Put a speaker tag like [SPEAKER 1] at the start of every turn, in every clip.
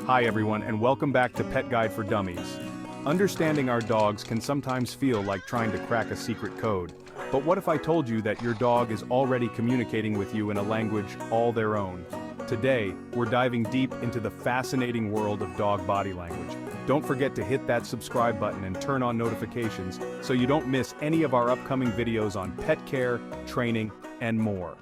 [SPEAKER 1] Hi everyone, and welcome back to Pet Guide for Dummies. Understanding our dogs can sometimes feel like trying to crack a secret code. But what if I told you that your dog is already communicating with you in a language all their own? Today, we're diving deep into the fascinating world of dog body language. Don't forget to hit that subscribe button and turn on notifications so you don't miss any of our upcoming videos on pet care, training, and more.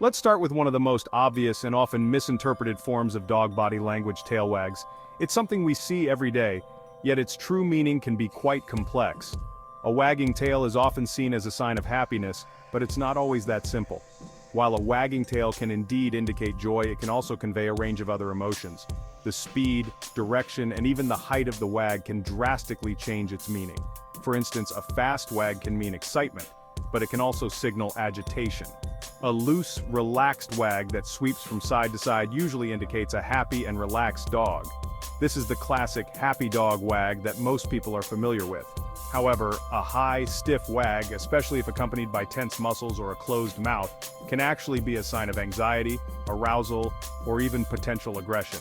[SPEAKER 1] Let's start with one of the most obvious and often misinterpreted forms of dog body language: tail wags. It's something we see every day, yet its true meaning can be quite complex. A wagging tail is often seen as a sign of happiness, but it's not always that simple. While a wagging tail can indeed indicate joy, it can also convey a range of other emotions. The speed, direction, and even the height of the wag can drastically change its meaning. For instance, a fast wag can mean excitement, but it can also signal agitation. A loose, relaxed wag that sweeps from side to side usually indicates a happy and relaxed dog. This is the classic happy dog wag that most people are familiar with. However, a high, stiff wag, especially if accompanied by tense muscles or a closed mouth, can actually be a sign of anxiety, arousal, or even potential aggression.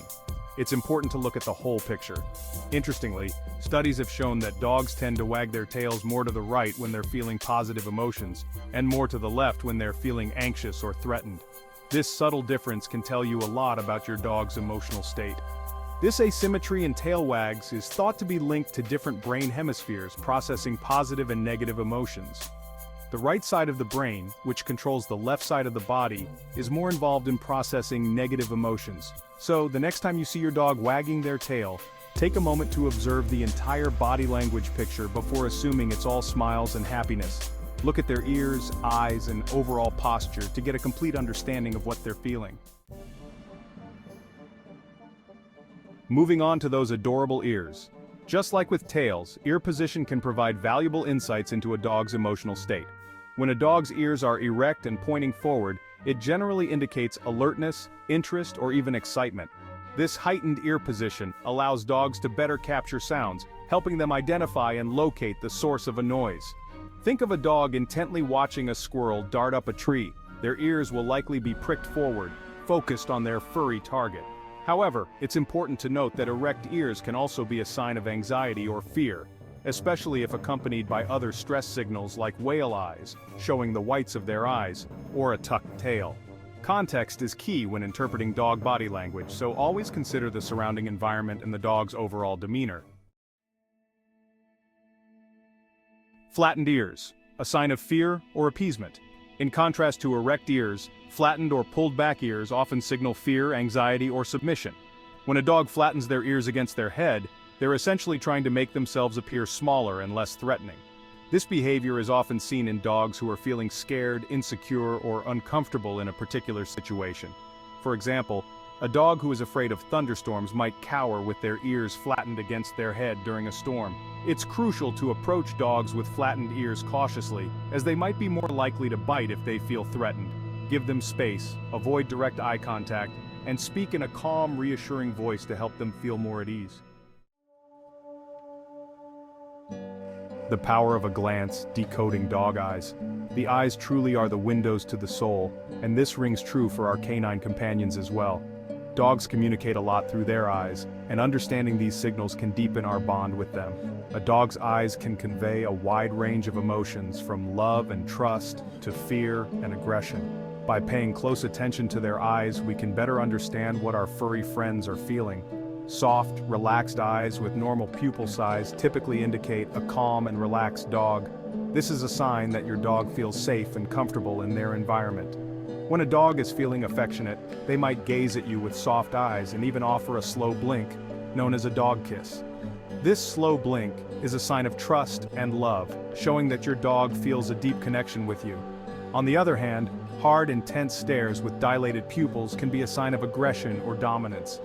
[SPEAKER 1] It's important to look at the whole picture. Interestingly, studies have shown that dogs tend to wag their tails more to the right when they're feeling positive emotions, and more to the left when they're feeling anxious or threatened. This subtle difference can tell you a lot about your dog's emotional state. This asymmetry in tail wags is thought to be linked to different brain hemispheres processing positive and negative emotions. The right side of the brain, which controls the left side of the body, is more involved in processing negative emotions. So, the next time you see your dog wagging their tail, take a moment to observe the entire body language picture before assuming it's all smiles and happiness. Look at their ears, eyes, and overall posture to get a complete understanding of what they're feeling. Moving on to those adorable ears. Just like with tails, ear position can provide valuable insights into a dog's emotional state. When a dog's ears are erect and pointing forward, it generally indicates alertness, interest, or even excitement. This heightened ear position allows dogs to better capture sounds, helping them identify and locate the source of a noise. Think of a dog intently watching a squirrel dart up a tree. Their ears will likely be pricked forward, focused on their furry target. However, it's important to note that erect ears can also be a sign of anxiety or fear, especially if accompanied by other stress signals like whale eyes, showing the whites of their eyes, or a tucked tail. Context is key when interpreting dog body language, so always consider the surrounding environment and the dog's overall demeanor. Flattened ears, a sign of fear or appeasement. In contrast to erect ears, flattened or pulled back ears often signal fear, anxiety, or submission. When a dog flattens their ears against their head, they're essentially trying to make themselves appear smaller and less threatening. This behavior is often seen in dogs who are feeling scared, insecure, or uncomfortable in a particular situation. For example, a dog who is afraid of thunderstorms might cower with their ears flattened against their head during a storm. It's crucial to approach dogs with flattened ears cautiously, as they might be more likely to bite if they feel threatened. Give them space, avoid direct eye contact, and speak in a calm, reassuring voice to help them feel more at ease. The power of a glance, decoding dog eyes. The eyes truly are the windows to the soul, and this rings true for our canine companions as well. Dogs communicate a lot through their eyes, and understanding these signals can deepen our bond with them. A dog's eyes can convey a wide range of emotions, from love and trust to fear and aggression. By paying close attention to their eyes, we can better understand what our furry friends are feeling. Soft, relaxed eyes with normal pupil size typically indicate a calm and relaxed dog. This is a sign that your dog feels safe and comfortable in their environment. When a dog is feeling affectionate, they might gaze at you with soft eyes and even offer a slow blink, known as a dog kiss. This slow blink is a sign of trust and love, showing that your dog feels a deep connection with you. On the other hand, hard, intense stares with dilated pupils can be a sign of aggression or dominance.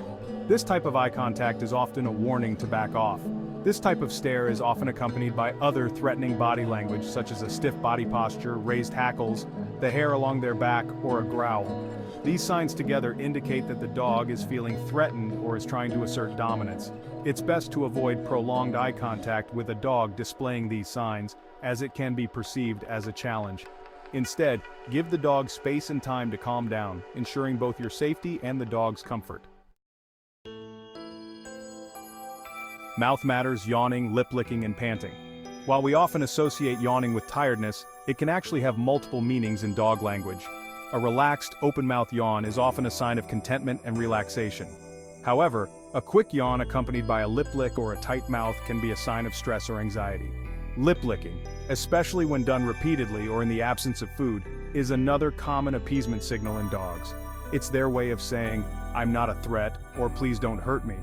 [SPEAKER 1] This type of eye contact is often a warning to back off. This type of stare is often accompanied by other threatening body language, such as a stiff body posture, raised hackles, the hair along their back, or a growl. These signs together indicate that the dog is feeling threatened or is trying to assert dominance. It's best to avoid prolonged eye contact with a dog displaying these signs, as it can be perceived as a challenge. Instead, give the dog space and time to calm down, ensuring both your safety and the dog's comfort. Mouth matters: yawning, lip licking, and panting. While we often associate yawning with tiredness, it can actually have multiple meanings in dog language. A relaxed, open-mouth yawn is often a sign of contentment and relaxation. However, a quick yawn accompanied by a lip lick or a tight mouth can be a sign of stress or anxiety. Lip licking, especially when done repeatedly or in the absence of food, is another common appeasement signal in dogs. It's their way of saying, "I'm not a threat," or "please don't hurt me."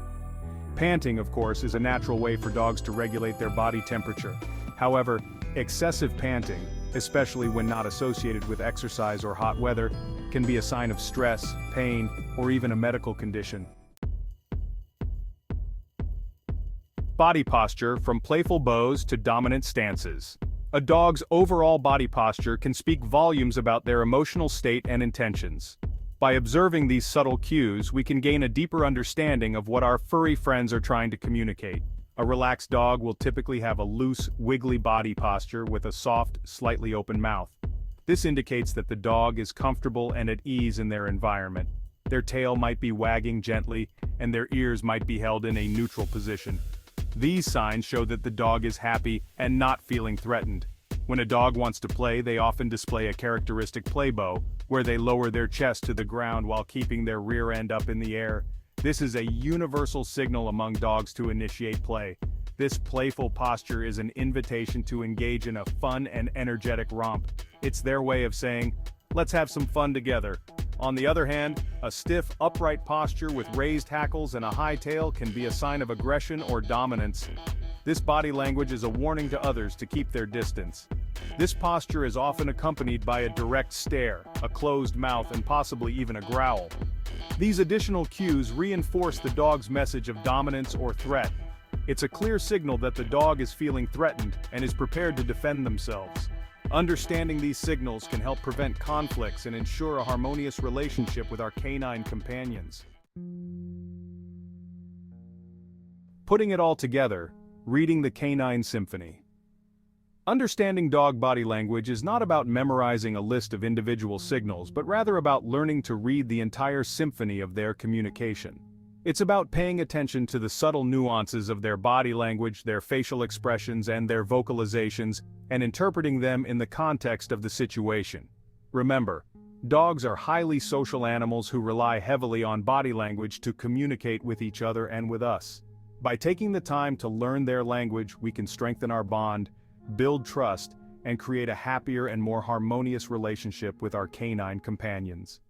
[SPEAKER 1] Panting, of course, is a natural way for dogs to regulate their body temperature. However, excessive panting, especially when not associated with exercise or hot weather, can be a sign of stress, pain, or even a medical condition. Body posture, from playful bows to dominant stances. A dog's overall body posture can speak volumes about their emotional state and intentions. By observing these subtle cues, we can gain a deeper understanding of what our furry friends are trying to communicate. A relaxed dog will typically have a loose, wiggly body posture with a soft, slightly open mouth. This indicates that the dog is comfortable and at ease in their environment. Their tail might be wagging gently, and their ears might be held in a neutral position. These signs show that the dog is happy and not feeling threatened. When a dog wants to play, they often display a characteristic play bow, where they lower their chest to the ground while keeping their rear end up in the air. This is a universal signal among dogs to initiate play. This playful posture is an invitation to engage in a fun and energetic romp. It's their way of saying, "Let's have some fun together." On the other hand, a stiff, upright posture with raised hackles and a high tail can be a sign of aggression or dominance. This body language is a warning to others to keep their distance. This posture is often accompanied by a direct stare, a closed mouth, and possibly even a growl. These additional cues reinforce the dog's message of dominance or threat. It's a clear signal that the dog is feeling threatened and is prepared to defend themselves. Understanding these signals can help prevent conflicts and ensure a harmonious relationship with our canine companions. Putting it all together, reading the Canine Symphony. Understanding dog body language is not about memorizing a list of individual signals, but rather about learning to read the entire symphony of their communication. It's about paying attention to the subtle nuances of their body language, their facial expressions, and their vocalizations, and interpreting them in the context of the situation. Remember, dogs are highly social animals who rely heavily on body language to communicate with each other and with us. By taking the time to learn their language, we can strengthen our bond, build trust, and create a happier and more harmonious relationship with our canine companions.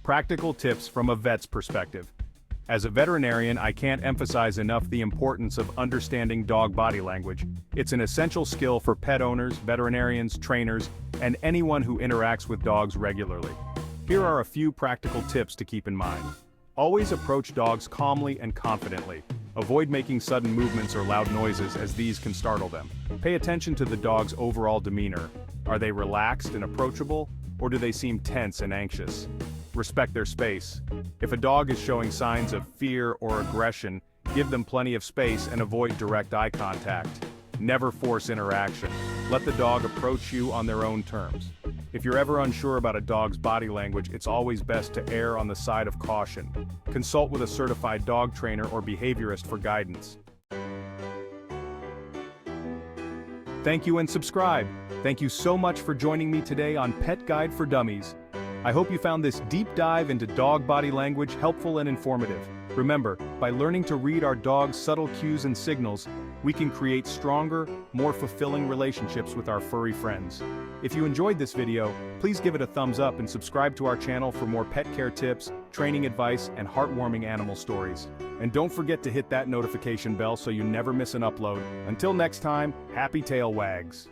[SPEAKER 1] Practical tips from a vet's perspective. As a veterinarian, I can't emphasize enough the importance of understanding dog body language. It's an essential skill for pet owners, veterinarians, trainers, and anyone who interacts with dogs regularly. Here are a few practical tips to keep in mind. Always approach dogs calmly and confidently. Avoid making sudden movements or loud noises, as these can startle them. Pay attention to the dog's overall demeanor. Are they relaxed and approachable, or do they seem tense and anxious? Respect their space. If a dog is showing signs of fear or aggression, give them plenty of space and avoid direct eye contact. Never force interaction. Let the dog approach you on their own terms. If you're ever unsure about a dog's body language, it's always best to err on the side of caution. Consult with a certified dog trainer or behaviorist for guidance. Thank you and subscribe. Thank you so much for joining me today on Pet Guide for Dummies. I hope you found this deep dive into dog body language helpful and informative. Remember, by learning to read our dog's subtle cues and signals, we can create stronger, more fulfilling relationships with our furry friends. If you enjoyed this video, please give it a thumbs up and subscribe to our channel for more pet care tips, training advice, and heartwarming animal stories. And don't forget to hit that notification bell so you never miss an upload. Until next time, happy tail wags.